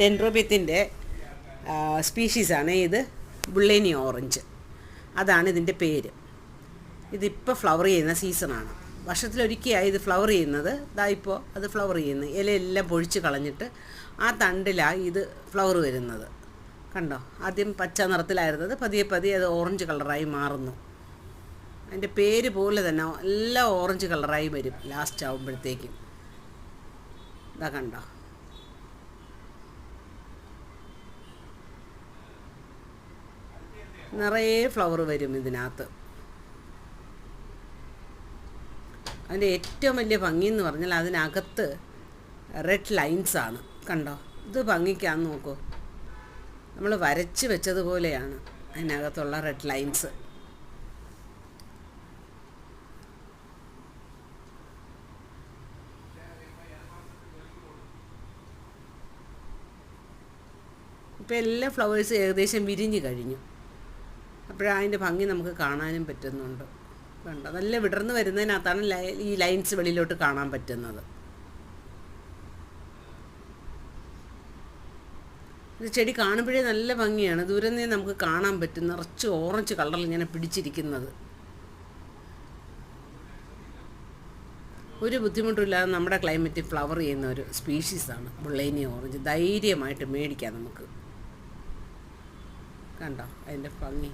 ഡെൻഡ്രോബിയത്തിൻ്റെ സ്പീഷീസാണ് ഇത്. ബുള്ളേനി ഓറഞ്ച്, അതാണ് ഇതിൻ്റെ പേര്. ഇതിപ്പോൾ ഫ്ലവർ ചെയ്യുന്ന സീസണാണ്. വർഷത്തിലൊരിക്കലായി ഇത് ഫ്ലവർ ചെയ്യുന്നത്. ഇതാ ഇപ്പോൾ അത് ഫ്ലവർ ചെയ്യുന്നു. ഇലയെല്ലാം പൊഴിച്ച് കളഞ്ഞിട്ട് ആ തണ്ടിലാണ് ഇത് ഫ്ലവർ വരുന്നത്. കണ്ടോ, ആദ്യം പച്ച നിറത്തിലായിരുന്നത് പതിയെ പതിയെ അത് ഓറഞ്ച് കളറായി മാറുന്നു. അതിൻ്റെ പേര് പോലെ തന്നെ എല്ലാം ഓറഞ്ച് കളറായി വരും ലാസ്റ്റ് ആകുമ്പോഴത്തേക്കും. ഇതാ കണ്ടോ, നിറയെ ഫ്ലവർ വരും ഇതിനകത്ത്. അതിൻ്റെ ഏറ്റവും വലിയ ഭംഗി എന്ന് പറഞ്ഞാൽ അതിനകത്ത് റെഡ് ലൈൻസാണ്. കണ്ടോ, ഇത് ഭംഗിക്കാന്ന് നോക്കൂ. നമ്മൾ വരച്ച് വെച്ചതുപോലെയാണ് അതിനകത്തുള്ള റെഡ് ലൈൻസ്. ഇപ്പോൾ എല്ലാ ഫ്ലവേഴ്സും ഏകദേശം വിരിഞ്ഞ് കഴിഞ്ഞു. അപ്പോഴതിൻ്റെ ഭംഗി നമുക്ക് കാണാനും പറ്റുന്നുണ്ട്. കണ്ടോ, നല്ല വിടർന്ന് വരുന്നതിനകത്താണ് ഈ ലൈൻസ് വെളിയിലോട്ട് കാണാൻ പറ്റുന്നത്. ഇത് ചെടി കാണുമ്പോഴേ നല്ല ഭംഗിയാണ്. ദൂരെ നിന്ന് നമുക്ക് കാണാൻ പറ്റും നിറച്ച് ഓറഞ്ച് കളറിൽ ഇങ്ങനെ പിടിച്ചിരിക്കുന്നത്. ഒരു ബുദ്ധിമുട്ടില്ലാതെ നമ്മുടെ ക്ലൈമറ്റിൽ ഫ്ലവർ ചെയ്യുന്ന ഒരു സ്പീഷീസാണ് ബുള്ളേനി ഓറഞ്ച്. ധൈര്യമായിട്ട് മേടിക്കാം നമുക്ക്. കണ്ടോ അതിൻ്റെ ഭംഗി.